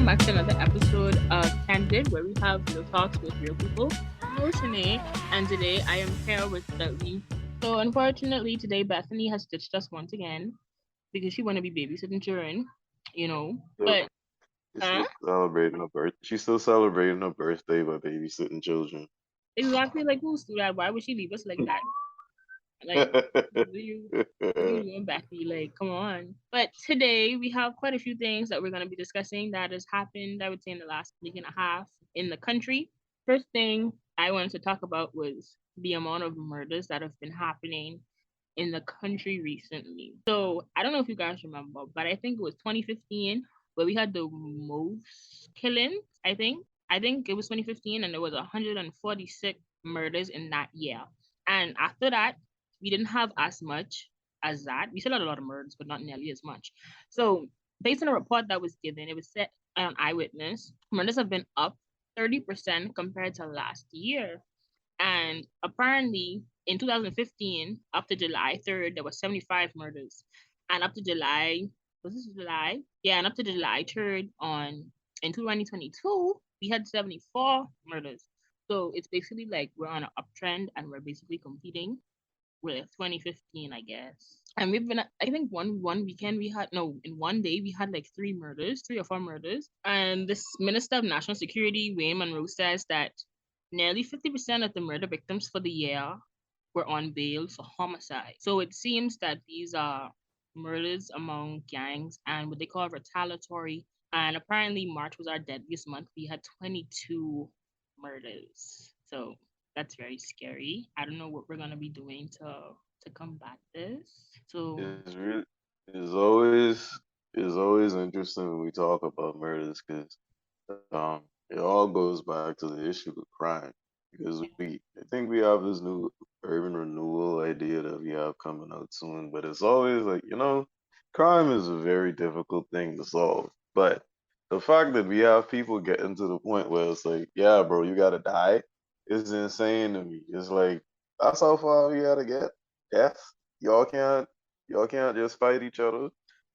back to another episode of Candid, where we have real talks with real people. I'm Roshane, and today I am here with Dudley. So, unfortunately, today Bethany has ditched us once again because she want to be babysitting children, you know. Still, But, she's huh? still celebrating her birth. She's still celebrating her birthday by babysitting children. Exactly like who's do that? Why would she leave us like that? Like, what are you doing, Becky? Like, come on. But today we have quite a few things that we're going to be discussing that has happened, I would say, in the last week and a half in the country. First thing I wanted to talk about was the amount of murders that have been happening in the country recently. So I don't know if you guys remember, but I think it was 2015 where we had the most killings. I think it was 2015, and there was 146 murders in that year. And after that, we didn't have as much as that. We still had a lot of murders, but not nearly as much. So based on a report that was given, it was said on Eyewitness, murders have been up 30% compared to last year. And apparently, in 2015, up to July 3rd, there was 75 murders. And up to July, was this July? Yeah, and up to July 3rd in 2022, we had 74 murders. So it's basically like we're on an uptrend and we're basically competing with 2015, I guess. And we've been, I think one weekend we had no, in one day we had like three or four murders. And this Minister of National Security, Wayne Monroe, says that nearly 50% of the murder victims for the year were on bail for homicide. So it seems that these are murders among gangs and what they call retaliatory. And apparently March was our deadliest month. We had 22 murders. So that's very scary. I don't know what we're gonna be doing to combat this. So It's really, it's always, it's always interesting when we talk about murders because it all goes back to the issue of crime. Because I think we have this new urban renewal idea that we have coming out soon, but it's always like, crime is a very difficult thing to solve. But the fact that we have people getting to the point where it's like, yeah, bro, you gotta die is insane to me. It's like, that's how far we gotta get. Death. Y'all can't, y'all can't just fight each other.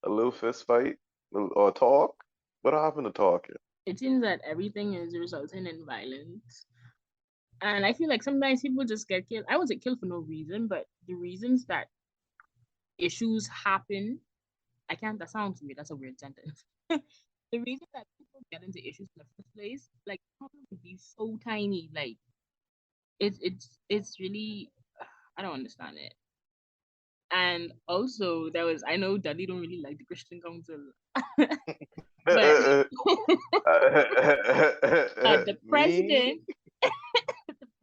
A little fist fight or talk. What happened to talking? it seems that everything is resulting in violence. And I feel like sometimes people just get killed. I wasn't killed for no reason, but the reasons that issues happen, I can't, that sounds weird. That's a weird sentence. The reason that people get into issues in the first place, like, problem would be so tiny. Like, it's really, I don't understand it. And also, there was, I know Daddy don't really like the Christian Council, but the Me?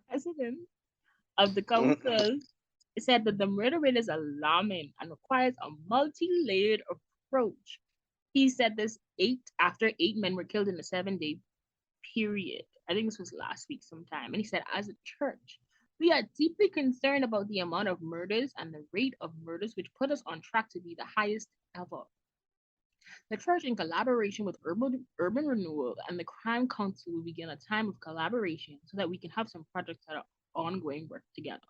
president of the council said that the murder rate is alarming and requires a multi-layered approach. He said this after 8 men were killed in a 7 day period. I think this was last week sometime. And he said, as a church, we are deeply concerned about the amount of murders and the rate of murders, which put us on track to be the highest ever. The church, in collaboration with Urban Renewal and the Crime Council, will begin a time of collaboration so that we can have some projects that are ongoing work together.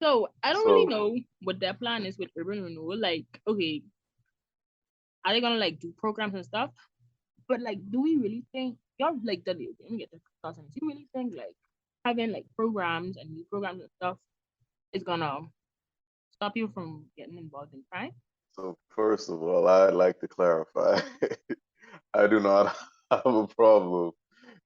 So I don't really So, know what their plan is with Urban Renewal. Like, okay, are they gonna like do programs and stuff? But like, do we really think y'all like that? Let me get the thoughts. Do you really think like having like programs and new programs and stuff is gonna stop you from getting involved in crime? so first of all, I'd like to clarify, I do not have a problem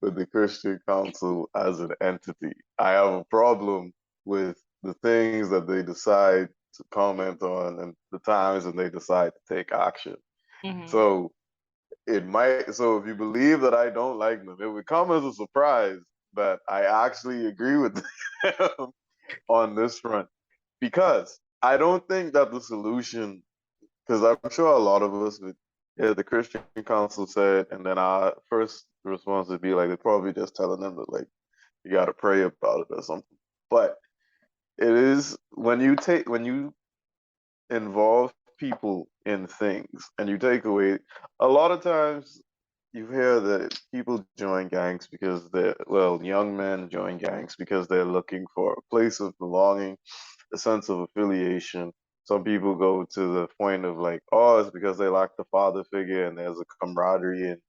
with the Christian Council as an entity. I have a problem with the things that they decide to comment on and the times when they decide to take action. Mm-hmm. So so if you believe that I don't like them, it would come as a surprise that I actually agree with them on this front because I don't think that the solution, because I'm sure a lot of us would, yeah, the Christian Council said, and then our first response would be like, they're probably just telling them that, like, you got to pray about it or something. But it is when you involve people in things and you take away, a lot of times you hear that people join gangs because young men join gangs because they're looking for a place of belonging, a sense of affiliation, some people go to the point of like, oh, it's because they lack the father figure and there's a camaraderie and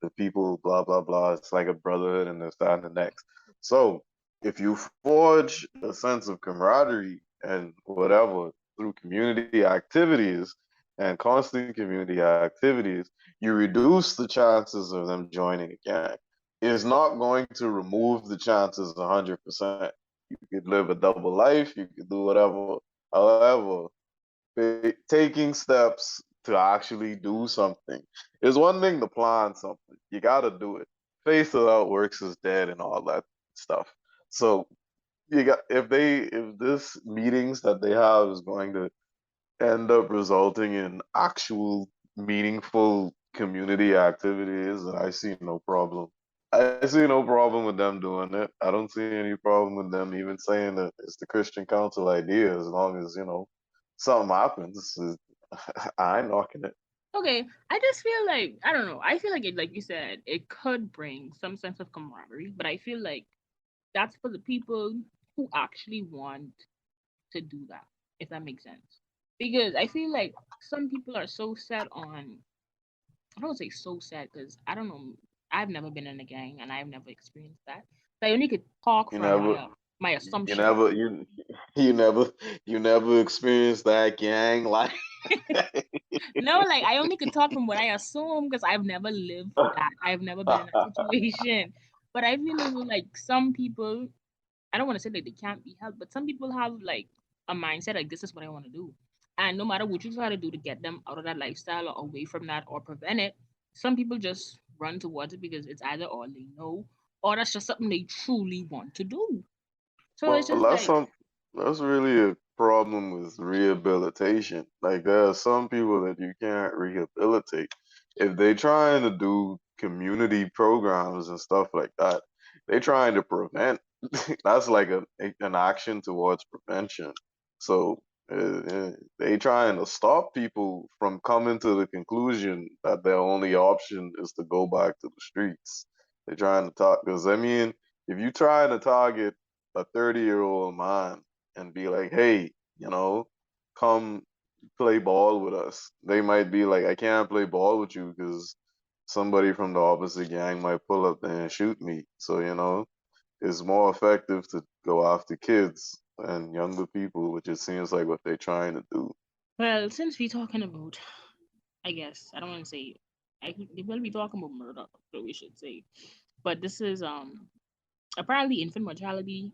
the people, blah, blah, blah. It's like a brotherhood and this, that, and the next. So if you forge a sense of camaraderie and whatever through community activities and constant community activities, you reduce the chances of them joining a gang. It's not going to remove the chances 100%. You could live a double life, you could do whatever. However, taking steps to actually do something is one thing to plan something. You got to do it. Faith without works is dead and all that stuff. So you got if this meetings that they have is going to end up resulting in actual meaningful community activities, then I see no problem. I see no problem with them doing it. I don't see any problem with them even saying that it's the Christian Council idea as long as, something happens. I ain't knocking it. Okay, I just feel like I don't know. I feel like it, like you said, it could bring some sense of camaraderie, but I feel like that's for the people who actually want to do that, if that makes sense. Because I feel like some people are so set on, I don't say so set because I don't know, I've never been in a gang and I've never experienced that. So I only could talk You from never, my you assumption. never, you, you never experienced that gang life. No, like I only could talk from what I assume because I've never lived that. I've never been in that situation. But I feel as though like some people, I don't want to say that they can't be helped, but some people have like a mindset like this is what I want to do. And no matter what you try to do to get them out of that lifestyle or away from that or prevent it, some people just run towards it because it's either all they know or that's just something they truly want to do. So it's Well, just like, that's really a problem with rehabilitation. Like there are some people that you can't rehabilitate. If they trying to do community programs and stuff like that, they trying to prevent. That's like an action towards prevention. So they trying to stop people from coming to the conclusion that their only option is to go back to the streets. They're trying to talk because I mean, if you try to target a 30-year-old man and be like, hey, come play ball with us. They might be like, I can't play ball with you because somebody from the opposite gang might pull up there and shoot me. So, it's more effective to go after kids and younger people, which it seems like what they're trying to do. well, since we're talking about, I guess, I don't want to say, they will be talking about murder, so we should say. But this is apparently infant mortality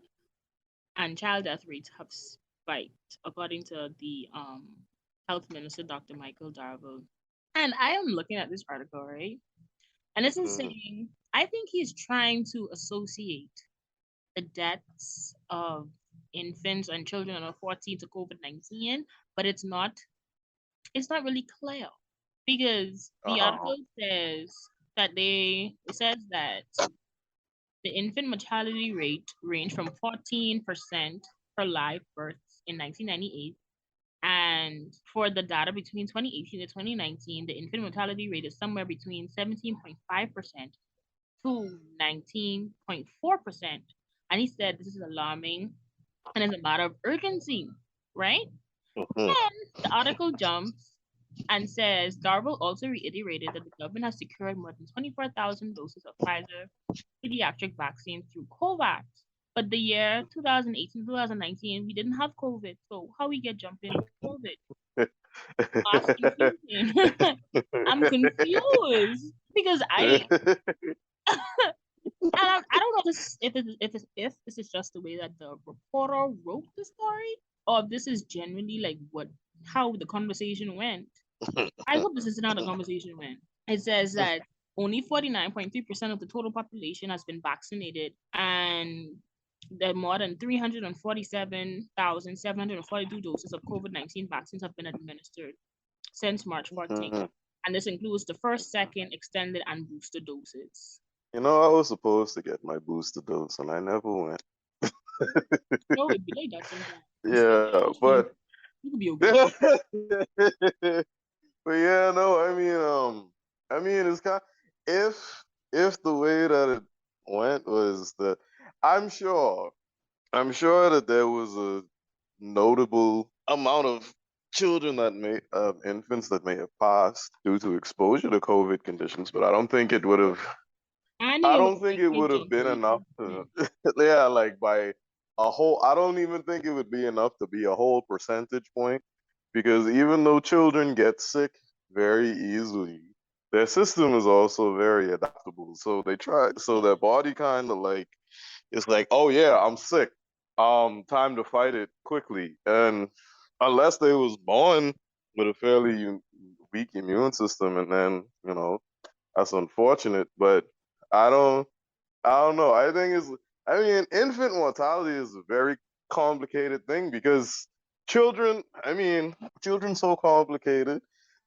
and child death rates have spiked, according to the health minister, Dr. Michael Darville. And I am looking at this article, right? And this is Mhm. saying, I think he's trying to associate the deaths of infants and children under 14 to COVID-19, but it's not really clear because the Uh-uh. article says that it says that the infant mortality rate ranged from 14% per live births in 1998. And for the data between 2018 to 2019, the infant mortality rate is somewhere between 17.5% to 19.4%. And he said this is alarming and is a matter of urgency, right? Mhm. Then the article jumps and says Darville also reiterated that the government has secured more than 24,000 doses of Pfizer pediatric vaccine through COVAX. But the year 2018, 2019, we didn't have COVID. So how we get jumping with COVID? Asking thinking. I'm confused because I don't know if this is just the way that the reporter wrote the story or if this is genuinely like what how the conversation went. I hope this isn't how the conversation went. It says that only 49.3% of the total population has been vaccinated, and that more than 347,742 doses of COVID-19 vaccines have been administered since March 14th. Mhm. And this includes the first, second, extended, and booster doses. I was supposed to get my booster dose and I never went. No, it'd be like that sometimes. You see a Yeah, you but could be okay. but yeah, no, I mean, it's kind if the way that it went was that I'm sure, I'm sure that there was a notable amount of children that may infants that may have passed due to exposure to COVID conditions, but I don't think it would have. And I it was don't think like it would have been enough to, gentle. yeah, like by a whole. I don't even think it would be enough to be a whole percentage point, because even though children get sick very easily, their system is also very adaptable. So they try, so their body kind of like it's like, oh yeah, I'm sick. Time to fight it quickly. And unless they was born with a fairly weak immune system, and then that's unfortunate. But I don't. I don't know. I mean, infant mortality is a very complicated thing because children so complicated.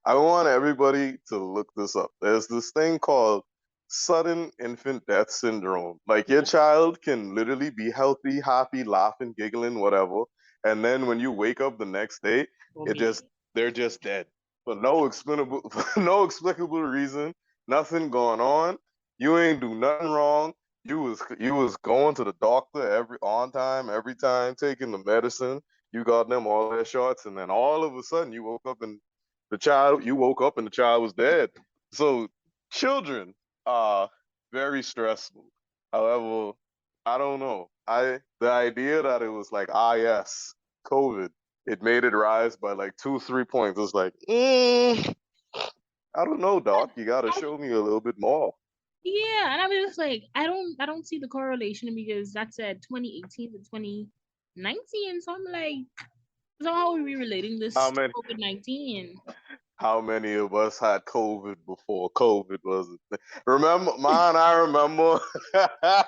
I want everybody to look this up. There's this thing called sudden infant death syndrome. Like your child can literally be healthy, happy, laughing, giggling, whatever. And then when you wake up the next day, For it me. just they're just dead. For no explainable for no explicable reason. Nothing going on. You ain't do nothing wrong. You was going to the doctor every on time, every time, taking the medicine. You got them all their shots, and then all of a sudden you woke up and the child was dead. So children are very stressful. However, I don't know. The idea that it was like, yes, COVID, it made it rise by like 2, 3 points. It's like, I don't know, But doc. You gotta I, show me a little bit more. yeah, and I was just like, I don't see the correlation because that said 2018 to 2019. So I'm like, so how are we relating How this to many? COVID-19? How many of us had COVID before COVID was a thing? Remember, man, I remember.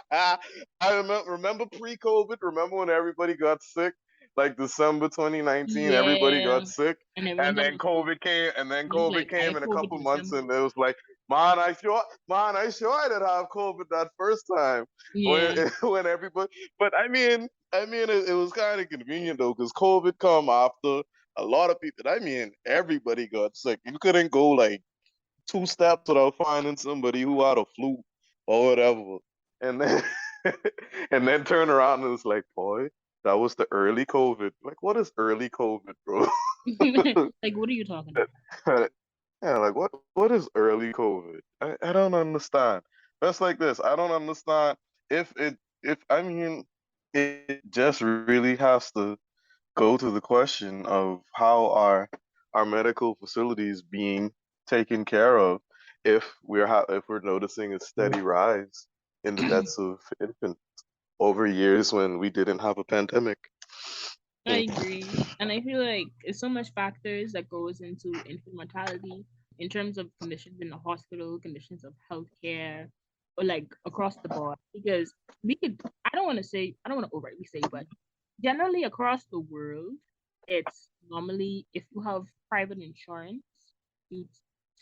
I remember pre-COVID. Remember when everybody got sick? Like December 2019, everybody Yeah, got sick, and everyone and got then the flu. COVID came, and then And it was COVID like I came had in a COVID couple in months, December. and it was like, man, I sure I did have COVID that first time when Yeah, when everybody. But it was kind of convenient though, because COVID come after a lot of people. I mean, everybody got sick. You couldn't go like 2 steps without finding somebody who had a flu or whatever. And then and then turn around and it's like, boy, that was the early COVID. Like, what is early COVID, bro? like what are you talking about? Yeah, like what is early COVID? I don't understand. That's like this. I don't understand if I mean it just really has to go to the question of how are our medical facilities being taken care of if we're noticing a steady rise in the deaths of infants over years when we didn't have a pandemic. I agree, and I feel like it's so much factors that goes into infant mortality in terms of conditions in the hospital, conditions of healthcare, or like across the board. Because we could, I don't want to overtly say, but generally across the world, it's normally if you have private insurance, you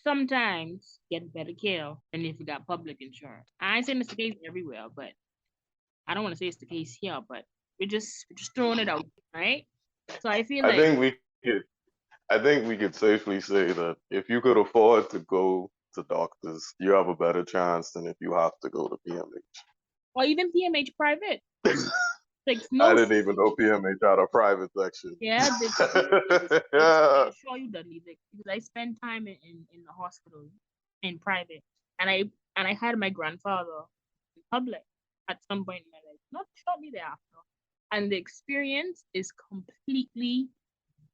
sometimes get better care than if you got public insurance. I ain't saying it's the case everywhere, but I don't want to say it's the case here, but we're just throwing it out, right? So I feel I like think we could I think we could safely say that if you could afford to go to doctors, you have a better chance than if you have to go to PMH. or even PMH private. Like I no didn't even know PMH had a private section. yeah, they assure you that like, because I spent time in the hospital in private and I had my grandfather in public at some point in my life, not shortly thereafter. And the experience is completely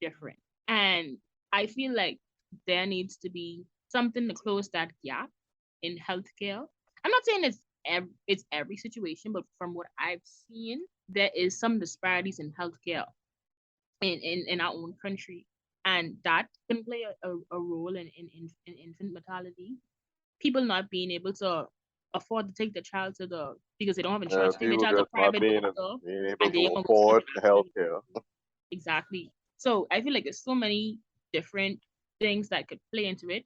different. And I feel like there needs to be something to close that gap in healthcare. I'm not saying it's every situation, but from what I've seen, there is some disparities in healthcare in our own country, and that can play a role in infant mortality. People not being able to afford to take the child to the because they don't have insurance to take the People child to a just not private doctor, being able and they to ain't gonna go spend afford the afternoon. healthcare. Exactly. So I feel like there's so many different things that could play into it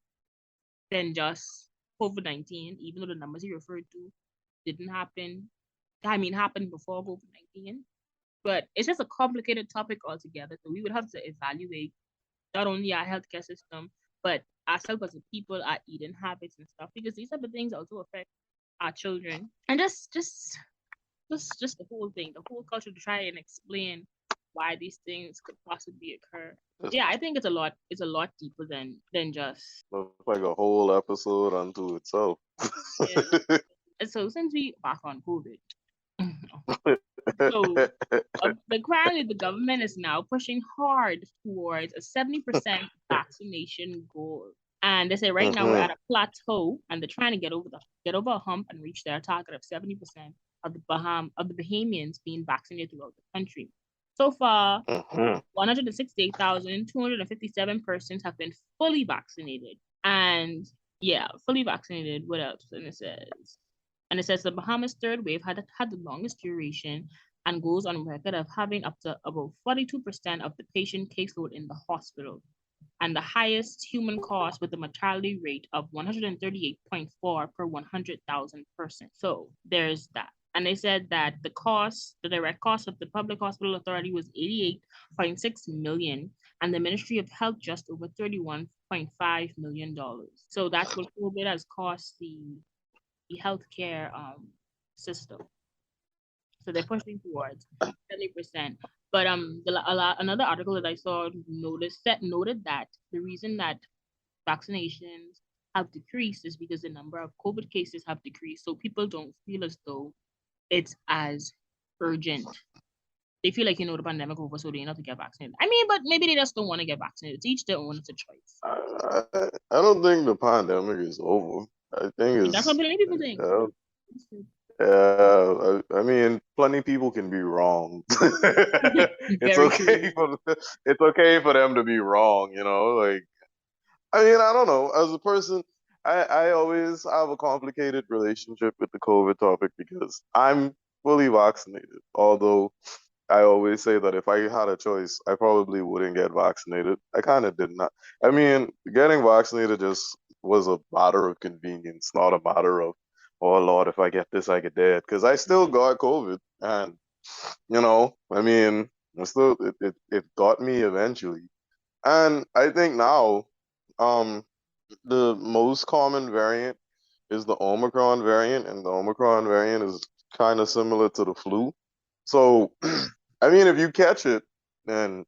than just COVID-19, even though the numbers you referred to didn't happen. I mean, happened before COVID-19, but it's just a complicated topic altogether. So we would have to evaluate not only our healthcare system, but ourselves as a people, our eating habits and stuff, because these type of things also affect our children and just the whole thing, the whole culture to try and explain. why these things could possibly occur. It's, Yeah, I think it's a lot deeper than just looks like a whole episode unto itself. yeah. And so since we back on COVID, so the currently the government is now pushing hard towards a 70% vaccination goal. And they say right now we're Hmm. at a plateau, and they're trying to get over a hump and reach their target of 70% of the Bahamians being vaccinated throughout the country. So far, Hmm. 168,257 persons have been fully vaccinated. And yeah, fully vaccinated. What else? And it says the Bahamas third wave had the longest duration and goes on record of having up to about 42% of the patient caseload in the hospital and the highest human cost with a mortality rate of 138.4 per 100,000 persons. So there's that. And they said that the direct cost of the public hospital authority was 88.6 million, and the Ministry of Health just over $31.5 million. So that's what COVID has cost the healthcare system. So they're pushing towards 70%. But another article that I saw noted that the reason that vaccinations have decreased is because the number of COVID cases have decreased. So people don't feel as though it's as urgent. They feel like the pandemic over, so they not to get vaccinated. I mean, but maybe they just don't want to get vaccinated. It's each their own. It's a choice. I don't think the pandemic is over. I think That's what it's many people think. uh, I mean, plenty of people can be wrong. It's Very true. okay it's okay for them to be wrong, you know. Like, I mean, I don't know. As a person, I always have a complicated relationship with the COVID topic because I'm fully vaccinated. Although I always say that if I had a choice, I probably wouldn't get vaccinated. I kind of did not. I mean, getting vaccinated just was a matter of convenience, not a matter of, oh Lord, if I get this, I get that. Because I still got COVID, and I mean, it got me eventually. And I think now, um, the most common variant is the Omicron variant, and the Omicron variant is kind of similar to the flu. So, I mean, if you catch it, then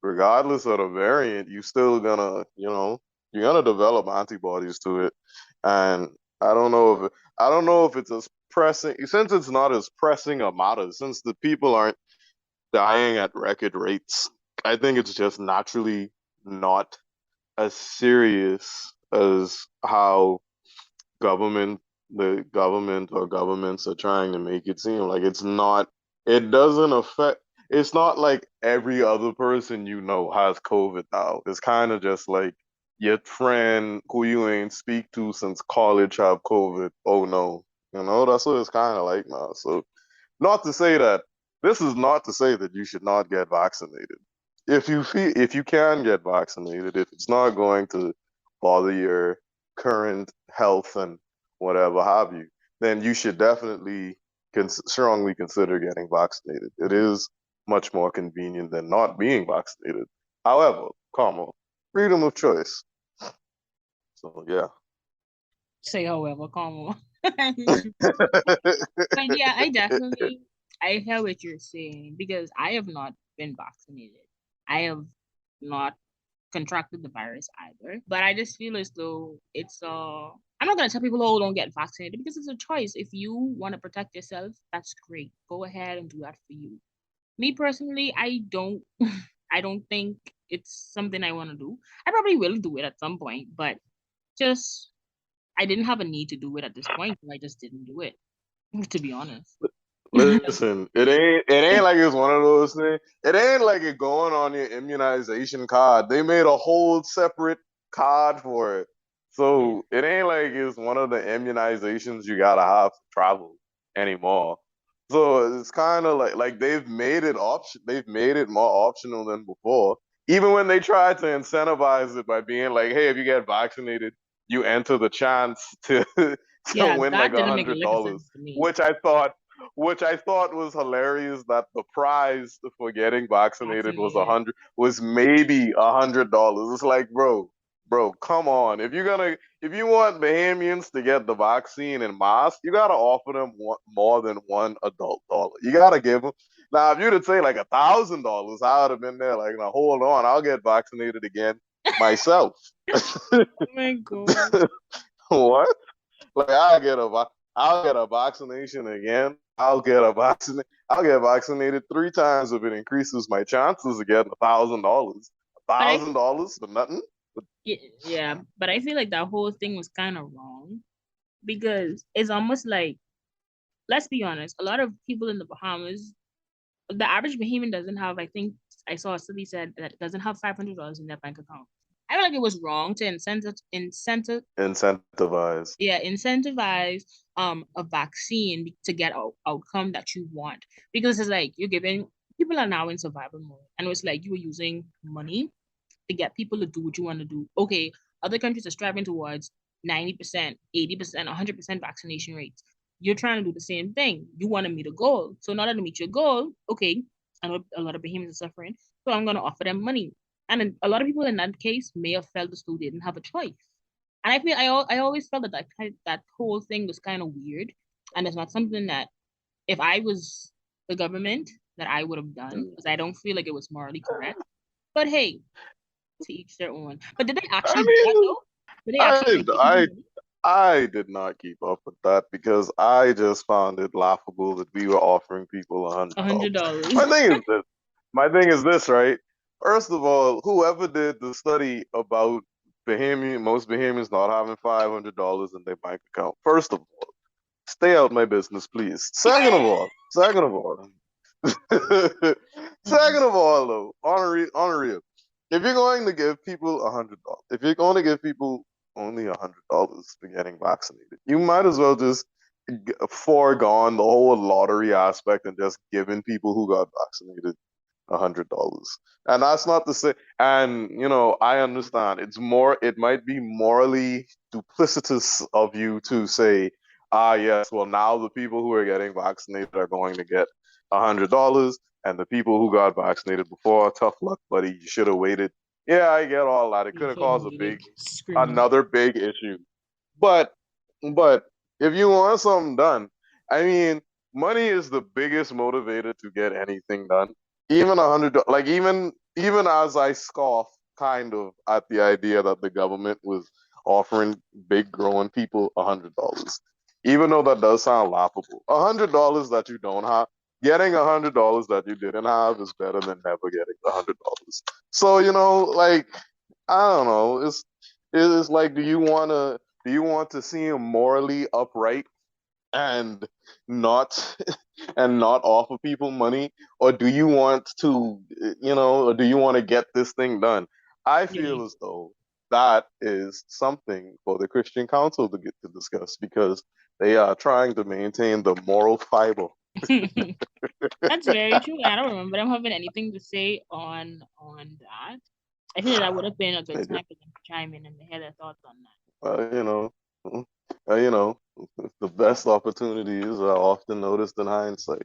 regardless of the variant, you still gonna, you're gonna develop antibodies to it. And I don't know if it's as pressing since it's not as pressing a matter, since the people aren't dying at record rates. I think it's just naturally not as serious as how government the government or governments are trying to make it seem. Like, it doesn't affect, it's not like every other person has COVID now. It's kind of just like your friend who you ain't speak to since college have COVID. Oh no. That's what it's kind of like now. So, not to say that this is not to say that you should not get vaccinated. If you can get vaccinated, if it's not going to bother your current health and whatever have you, then you should definitely strongly consider getting vaccinated. It is much more convenient than not being vaccinated. However, freedom of choice. So yeah. Say however, comma. But yeah, I hear what you're saying because I have not been vaccinated. I have not contracted the virus either. But I just feel as though I'm not gonna tell people, oh, don't get vaccinated because it's a choice. If you want to protect yourself, that's great. Go ahead and do that for you. Me personally, I don't I don't think it's something I want to do. I probably will do it at some point, but just I didn't have a need to do it at this point, so I just didn't do it, to be honest. Listen, it ain't like it's one of those things. It ain't like it going on your immunization card. They made a whole separate card for it. Yeah. So it ain't like it's one of the immunizations you gotta have to travel anymore. So it's kind of like they've made it more optional than before. Even when they tried to incentivize it by being like, hey, if you get vaccinated, you enter the chance to to Yeah, win like that a didn't make a hundred lick of dollars, sense to me. which I thought was hilarious that the prize for getting vaccinated Vaccinated. was maybe $100. It's like, bro, come on. If you want Bahamians to get the vaccine in mass, you gotta offer them more than one adult dollar. You gotta give them. Now, if you'd have say like $1,000, I would have been there like, now hold on, I'll get vaccinated again myself. Oh my god. What? Like I'll get a vaccination again. I'll get vaccinated 3 times if it increases my chances of getting $1,000. But I $1,000 for nothing. yeah, but I feel like that whole thing was kind of wrong because it's almost like, let's be honest, a lot of people in the Bahamas, the average Bahamian doesn't have, I think I saw a study said that doesn't have $500 in their bank account. I feel like it was wrong to Incentivize. yeah, incentivize a vaccine to get outcome that you want, because it's like you're giving people are now in survival mode, and it's like you are using money to get people to do what you want to do. Okay, other countries are striving towards 90%, 80%, 100% vaccination rates. You're trying to do the same thing. You want to meet a goal. So in order to meet your goal, okay, I know a lot of Bahamians are suffering, so I'm going to offer them money. And a lot of people in that case may have felt as though they didn't have a choice. And I feel I always felt that whole thing was kind of weird, and it's not something that if I was the government that I would have done, because I don't feel like it was morally correct. But hey, to each their own. But did they I actually do that mean, though? Did they I actually did like give people I money? I did not keep up with that because I just found it laughable that we were offering people a hundred $100. dollars. My thing is this. My thing is this, right? First of all, whoever did the study about most Bahamians not having $500 in their bank account. First of all, stay out my business, please. Second of all, second of all, though, on a real, if you're going to give people $100, if you're going to give people only $100 for getting vaccinated, you might as well just foregone the whole lottery aspect and just giving people who got vaccinated $100. And that's not to say, and I understand it might be morally duplicitous of you to say, yes, well, now the people who are getting vaccinated are going to get $100, and the people who got vaccinated before, tough luck, buddy, you should have waited. Yeah, I get all that. It You could have should have caused waited. Screaming. another big issue. But but if you want something done, I mean, money is the biggest motivator to get anything done. Even like even as I scoff kind of at the idea that the government was offering big growing people $100, even though that does sound laughable. $100 that you don't have, getting $100 that you didn't have is better than never getting $100. So like I don't know, it's like, do you want to seem morally upright and not and not offer people money, or do you want to or do you want to get this thing done? I Yeah. feel as though that is something for the Christian Council to get to discuss because they are trying to maintain the moral fiber. That's very true. I don't remember them having anything to say on that. I feel that would have been a good time for them to chime in and they had their thoughts on uh, you know you know the best opportunities are often noticed in hindsight.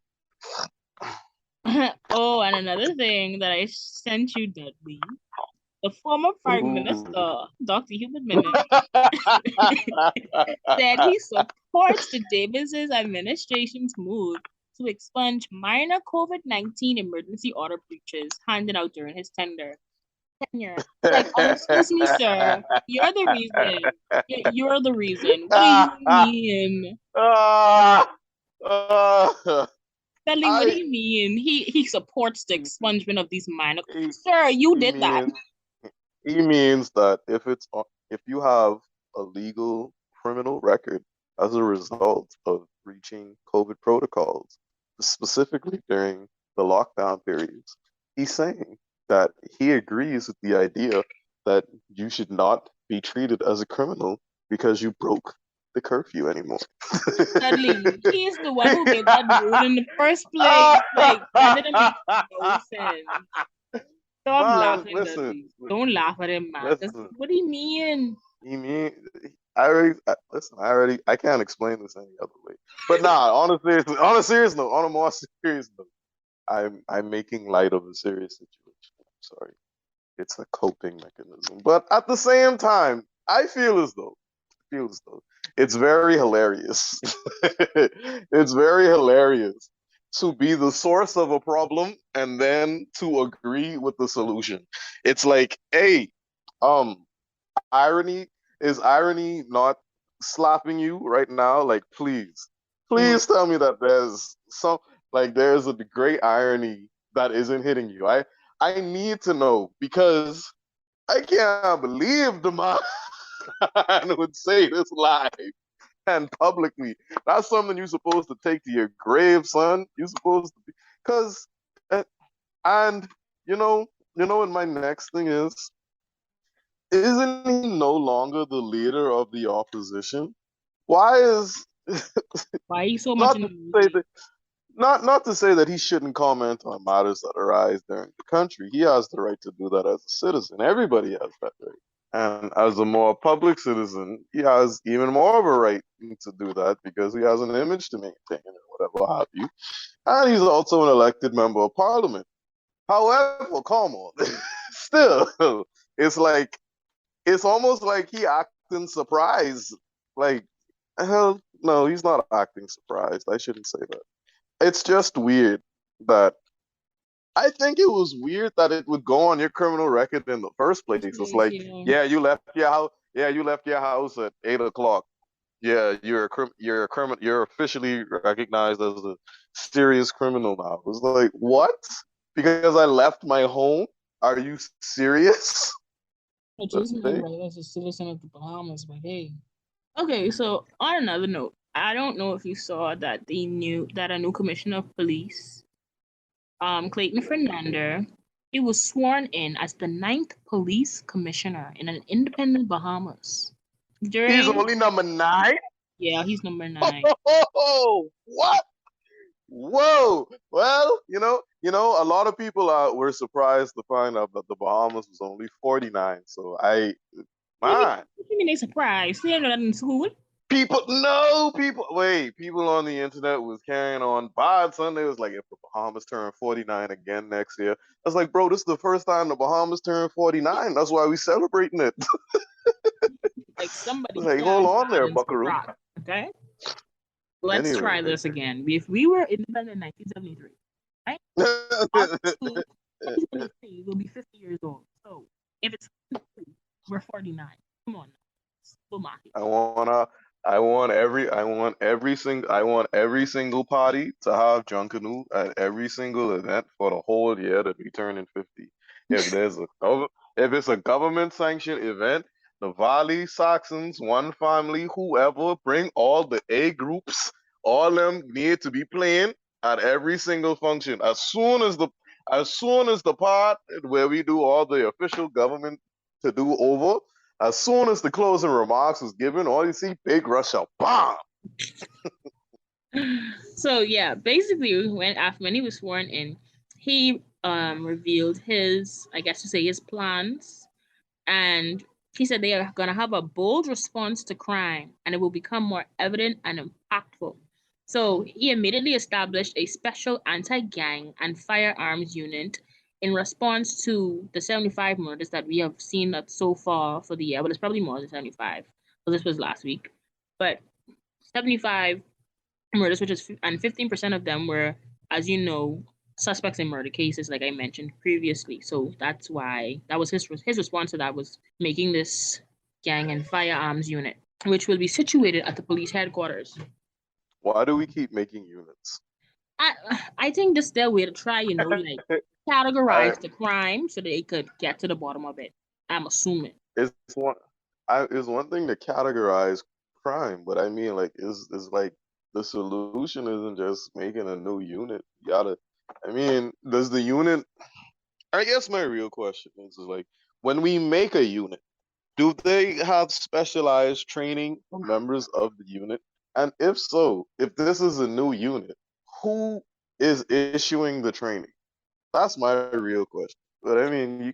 that. Oh, and another thing that I sent you, Dudley, the former Prime Ooh. Minister, Dr. Hubert Minnis, said he supports the Davis's administration's move to expunge minor COVID-19 emergency order breaches handed out during his tenure. Like, excuse me, sir, you're the reason. You're the reason. What do you mean? Dudley, what do I you mean? He supports the expungement of these minor. he, Sir, you he did that. means he means that if you have a legal criminal record as a result of breaching COVID protocols, specifically during the lockdown periods, he's saying that he agrees with the idea that you should not be treated as a criminal because you broke the curfew anymore. Dudley, he is the one who gave that rule in the first place. Like, that didn't make no sense. Stop Man, laughing, listen, Dudley. Don't laugh at him, man. Cause listen. what do you mean? You mean listen? I can't explain this any other way. But nah, on a serious note, on a more serious note, I'm making light of a serious situation. I'm sorry, it's a coping mechanism. But at the same time, I feel as though it's very hilarious. It's very hilarious to be the source of a problem and then to agree with the solution. It's like, hey, um, irony is irony not slapping you right now? Like, Mm. please tell me that there's a great irony that isn't hitting you. I need to know because I can't believe the man would say this live and publicly. That's something you're supposed to take to your grave, son. You're supposed to be, because, and what my next thing is, isn't he no longer the leader of the opposition? Why is Why are you so much not in to the say news? that not to say that he shouldn't comment on matters that arise during the country. He has the right to do that as a citizen. Everybody has that right. And as a more public citizen, he has even more of a right to do that because he has an image to maintain or whatever have you. And he's also an elected member of parliament. However, come on, still, it's like it's almost like he acting surprised. Like, hell, no, he's not acting surprised. I shouldn't say that. It's just weird that I think it was weird that it would go on your criminal record in the first place. First It's place, like, you know. yeah, you left your house. Yeah, you left your house at 8 o'clock. Yeah, you're officially recognized as a serious criminal now. It's like, what? Because I left my home? Are you serious? Which is my Hey, right as a citizen of the Bahamas, but hey. Okay, so on another note, I don't know if you saw that a new commissioner of police, Clayton Fernandez, he was sworn in as the ninth police commissioner in an independent Bahamas. he's During only number 9? Yeah, he's number 9. Oh, what? Whoa! Well, a lot of people were surprised to find out that the Bahamas was only 49. So man, What do you mean they surprised? They ain't got nothing in school. people on the internet was carrying on bad Sunday. Was like, if the Bahamas turn 49 again next year, I was like, bro, this is the first time the Bahamas turned 49. That's why we celebrating it. Like somebody Like, hold stands on there, balance the Buckaroo. rock. Okay? Let's try Anyway. this again. If we were independent in 1973, right? August 2nd, 2023 will be 50 years old. So if it's 53, we're 49. Come on. Full market. I wanna, I want every single party to have Junkanoo at every single event for the whole year that we turn in 50. If there's if it's a government sanctioned event, the Valley Saxons, one family, whoever, bring all the A groups, all them need to be playing at every single function. As soon as the part where we do all the official government to do over, as soon as the closing remarks was given, all you see, Big Russia, bomb. So yeah, basically when he was sworn in, he revealed his, I guess to say, his plans, and he said they are going to have a bold response to crime and it will become more evident and impactful. So he immediately established a special anti-gang and firearms unit in response to the 75 murders that we have seen so far for the year. But it's probably more than 75 because this was last week. But 75 murders, which is, and 15% of them were, as you know, suspects in murder cases, like I mentioned previously. So that's why that was his response to that was making this gang and firearms unit, which will be situated at the police headquarters. Why do we keep making units? I think this is their way to try, like I categorize the crime so they could get to the bottom of it. I'm assuming. it's one it's one thing to categorize crime, but I mean, like, is like the solution isn't just making a new unit. You gotta, I mean, does the unit? I guess my real question is like, when we make a unit, do they have specialized training for members of the unit? And if so, if this is a new unit, who is issuing the training? That's my real question. But I mean,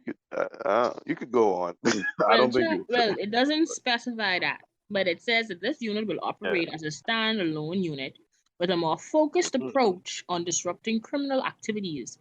you could go on. I Well, don't think you. it doesn't specify that, but it says that this unit will operate as a standalone unit with a more focused Yeah. approach on disrupting criminal activities,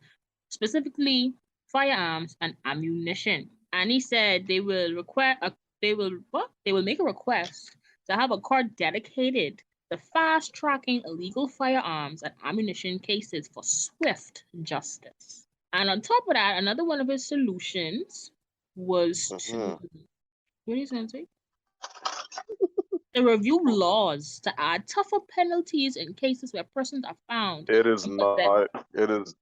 specifically firearms and ammunition. And he said they will require they will make a request to have a car dedicated the fast tracking illegal firearms and ammunition cases for swift justice. And on top of that, another one of his solutions was to, Hmm. what are you going to say? To review laws to add tougher penalties in cases where persons are found It is in possession. not.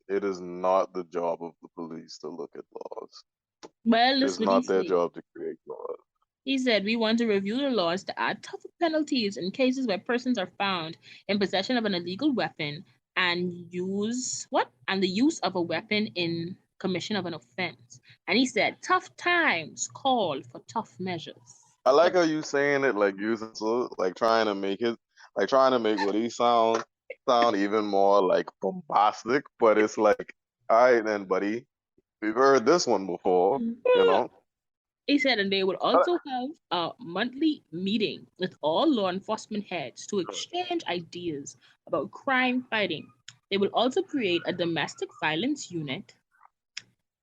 It is not the job of the police to look at laws. Well, It that's is what he not their said. job to create laws. He said, we want to review the laws to add tougher penalties in cases where persons are found in possession of an illegal weapon and use what? And the use of a weapon in commission of an offense. And he said, tough times call for tough measures. I like So, how you saying it like using so like trying to make it like trying to make what he sound even more like bombastic, but it's like, all right then, buddy, we've heard this one before, you know. he said, and they would Uh, also have a monthly meeting with all law enforcement heads to exchange ideas about crime fighting. They will also create a domestic violence unit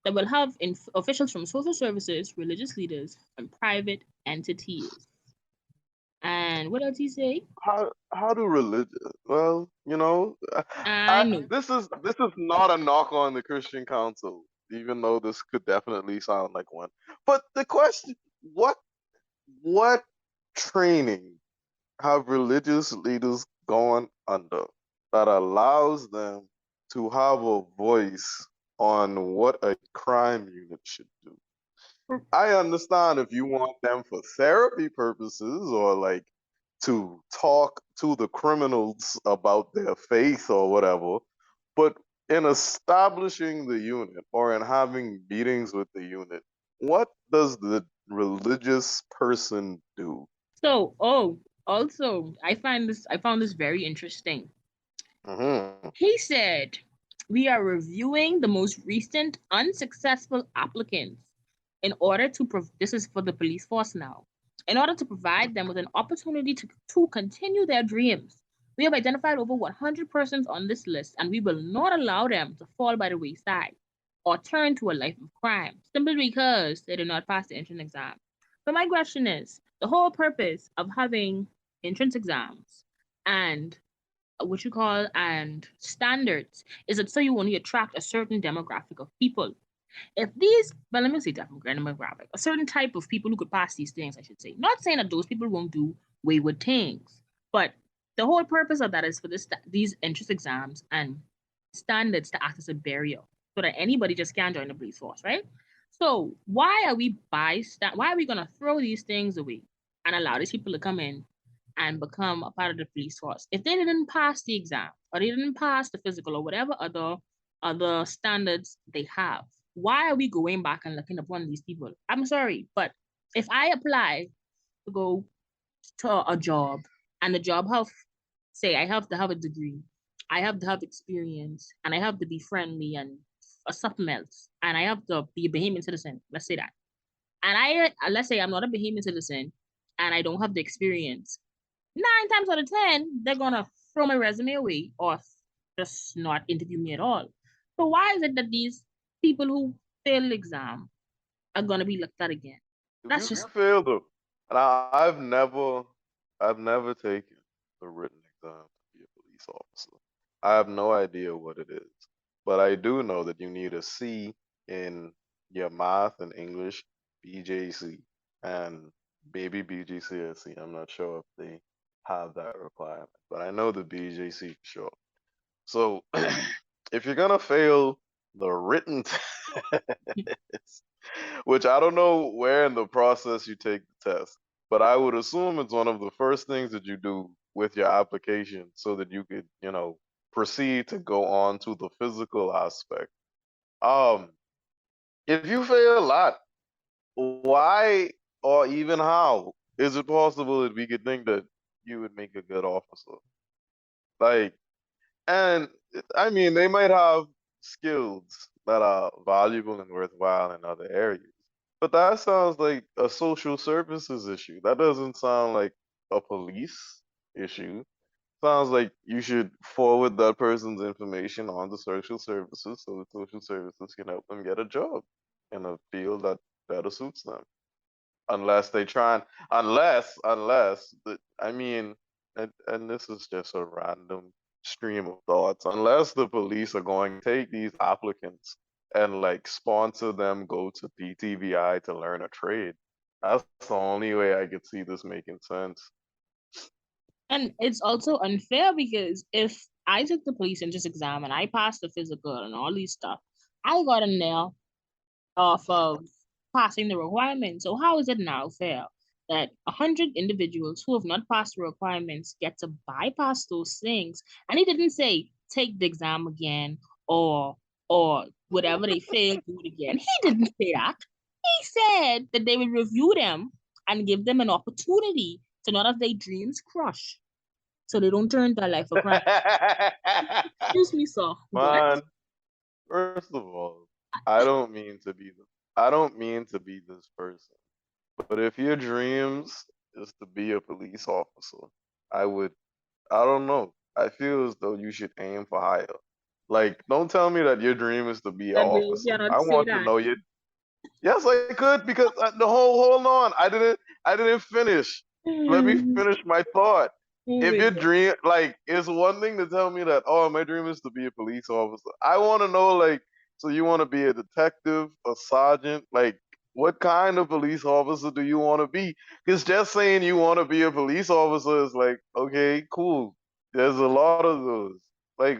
that will have officials from social services, religious leaders, and private entities. And what else he say? how do religion? Well, I know. this is not a knock on the Christian Council, even though this could definitely sound like one. But the question, what what training have religious leaders gone under that allows them to have a voice on what a crime unit should do? I understand if you want them for therapy purposes or like to talk to the criminals about their faith or whatever, but in establishing the unit or in having meetings with the unit, what does the religious person do? So, also, I found this very interesting. Hmm. He said, we are reviewing the most recent unsuccessful applicants in order to, this is for the police force now, in order to provide them with an opportunity to continue their dreams. We have identified over 100 persons on this list, and we will not allow them to fall by the wayside or turn to a life of crime simply because they did not pass the entrance exam. So, my question is, the whole purpose of having entrance exams and what you call and standards is that so you only attract a certain demographic of people. If these, well, let me say demographic, a certain type of people who could pass these things, I should say. Not saying that those people won't do wayward things, but the whole purpose of that is for these entrance exams and standards to act as a barrier so that anybody just can't join the police force, right? So why are we why are we gonna throw these things away and allow these people to come in and become a part of the police force? If they didn't pass the exam or they didn't pass the physical or whatever other standards they have, why are we going back and looking upon these people? I'm sorry, but if I apply to go to a job and the job have say I have to have a degree, I have to have experience, and I have to be friendly and something else, and I have to be a Bahamian citizen. Let's say that, and let's say I'm not a Bahamian citizen, and I don't have the experience. 9 times out of 10, they're gonna throw my resume away or just not interview me at all. So why is it that these people who fail the exam are gonna be looked at again? If That's you just fail them, and I've never taken a written exam to be a police officer. I have no idea what it is, but I do know that you need a C in your math and English, BJC, and maybe BGCSE. I'm not sure if they have that requirement, but I know the BJC for sure. So if you're gonna fail the written test, which I don't know where in the process you take the test, but I would assume it's one of the first things that you do with your application so that you could, proceed to go on to the physical aspect. Um, if you fail that, why or even how is it possible that we could think that you would make a good officer? Like, and I mean, they might have skills that are valuable and worthwhile in other areas. But that sounds like a social services issue. That doesn't sound like a police issue. Sounds like you should forward that person's information on to social services so that social services can help them get a job in a field that better suits them. Unless they try and, unless, I mean, and this is just a random stream of thoughts. Unless the police are going to take these applicants and like sponsor them go to PTVI to learn a trade, that's the only way I could see this making sense. And it's also unfair because if I took the police entrance exam and I passed the physical and all these stuff, I got a nail off of passing the requirements. So how is it now fair that 100 individuals who have not passed the requirements get to bypass those things? And he didn't say take the exam again or whatever they failed, do it again. He didn't say that. He said that they would review them and give them an opportunity to not have their dreams crushed so they don't turn their life a crime. Excuse me, sir. What? Man, first of all, I don't mean to be I don't mean to be this person. But if your dreams is to be a police officer, I would, I don't know. I feel as though you should aim for higher. Like, don't tell me that your dream is to be an That you officer. I cannot say want to that. know your. Yes, I could because the whole. Hold on, I didn't finish. Let me Oh finish my thought. If my your God. dream, like, it's one thing to tell me that, oh, my dream is to be a police officer. I want to know, like, so you want to be a detective, a sergeant, like, what kind of police officer do you want to be? Because just saying you want to be a police officer is like, okay, cool. There's a lot of those. Like,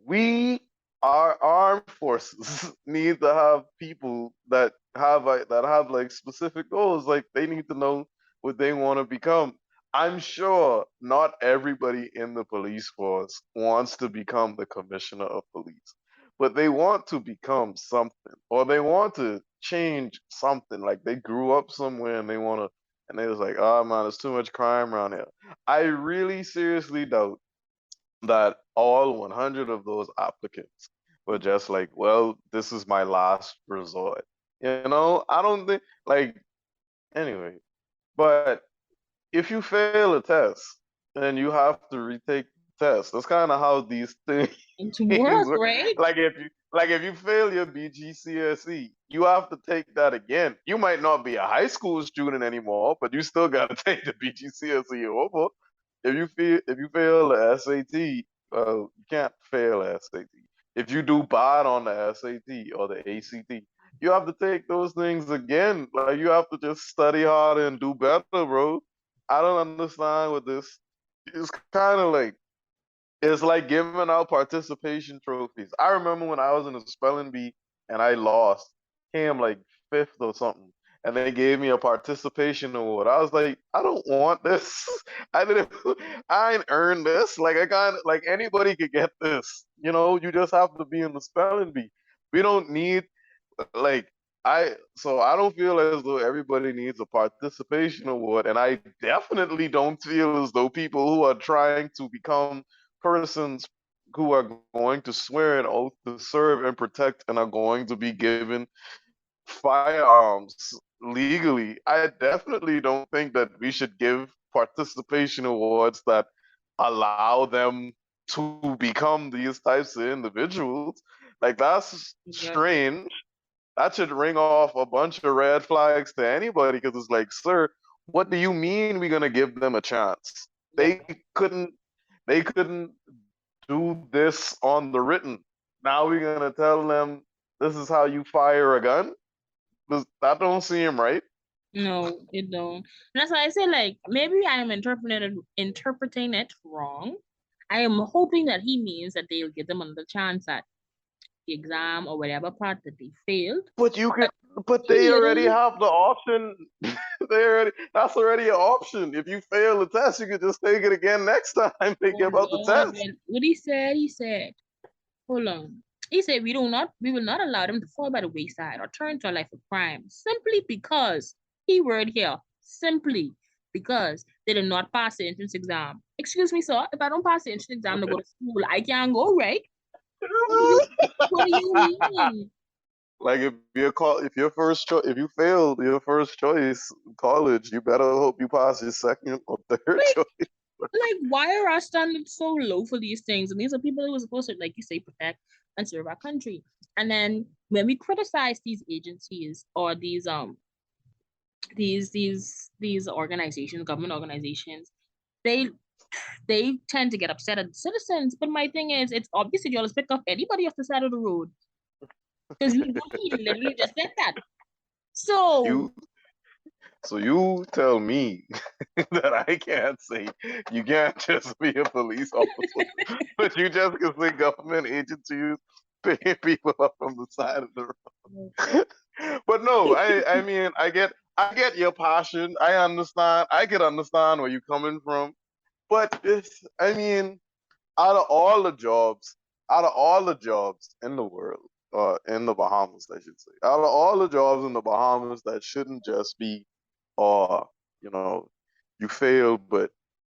we, our armed forces need to have people that have like specific goals. Like, they need to know what they want to become. I'm sure not everybody in the police force wants to become the commissioner of police, but they want to become something or they want to change something. Like, they grew up somewhere and they want to, and they was like, oh man, there's too much crime around here. I really seriously doubt that all 100 of those applicants were just like, well, this is my last resort. You know, I don't think, like, anyway, but if you fail a test, then you have to retake the test. That's kind of how these things It's work, work. right? Like if you fail your BGCSE, you have to take that again. You might not be a high school student anymore, but you still got to take the BGCSE over. If you fail the SAT, you can't fail the SAT. If you do bad on the SAT or the ACT, you have to take those things again. Like, you have to just study hard and do better, bro. I don't understand what this. It's kind of like it's like giving out participation trophies. I remember when I was in a spelling bee and I lost, came like fifth or something, and they gave me a participation award. I was like, I don't want this. I didn't. I ain't earned this. Like, I kind of like anybody could get this. You know, you just have to be in the spelling bee. We don't need like I don't feel as though everybody needs a participation award, and I definitely don't feel as though people who are trying to become persons who are going to swear an oath to serve and protect and are going to be given firearms legally, I definitely don't think that we should give participation awards that allow them to become these types of individuals. Like, that's Yeah. strange. That should ring off a bunch of red flags to anybody because it's like, sir, what do you mean we're gonna give them a chance? Yep. They couldn't they couldn't do this on the written. Now we're gonna tell them this is how you fire a gun? That don't seem right. No, it don't. And that's why I say, like, maybe I am interpreting it wrong. I am hoping that he means that they'll give them another chance at the exam or whatever part that they failed. But you could But but they already still, have the option. That's already an option. If you fail the test, you could just take it again next time they hold give out the on. test. What he said, hold on. He said we will not allow them to fall by the wayside or turn to a life of crime simply because keyword here, simply because they did not pass the entrance exam. Excuse me, sir. If I don't pass the entrance exam to go to school, I can't go, right? What do you what do you mean? Like, if you failed your first choice college, you better hope you pass your second or third Like, choice. why are our standards so low for these things? And these are people who are supposed to, like you say, protect and serve our country. And then when we criticize these agencies or these organizations, government organizations, they they tend to get upset at the citizens. But my thing is, it's obvious that you always pick up anybody off the side of the road because he literally just said that. So You so you tell me that I can't say you can't just be a police officer, but you just can say government agencies picking people up from the side of the road. But no, I mean I get your passion. I understand. I can understand where you're coming from. But it's I mean, out of all the jobs, out of all the jobs in the world, in the Bahamas, I should say, out of all the jobs in the Bahamas that shouldn't just be, uh, you know, you failed, but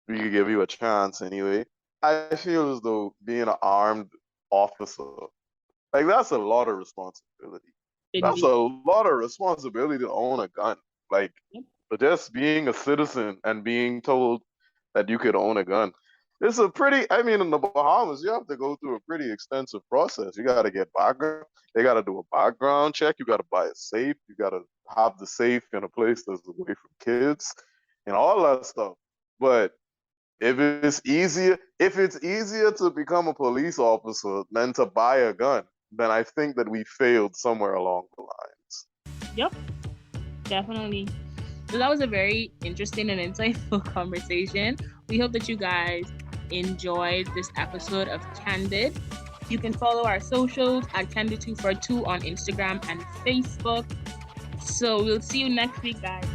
we could give you a chance anyway. I feel as though being an armed officer, like that's a lot of responsibility. That's a indeed. lot of responsibility to own a gun. Like Yep. just being a citizen and being told that you could own a gun. It's a pretty, I mean, in the Bahamas, you have to go through a pretty extensive process. You got to get background, they got to do a background check. You got to buy a safe. You got to have the safe in a place that's away from kids and all that stuff. But if it's easier to become a police officer than to buy a gun, then I think that we failed somewhere along the lines. Yep, definitely. So that was a very interesting and insightful conversation. We hope that you guys enjoyed this episode of Candid. You can follow our socials at Candid242 on Instagram and Facebook. So we'll see you next week, guys.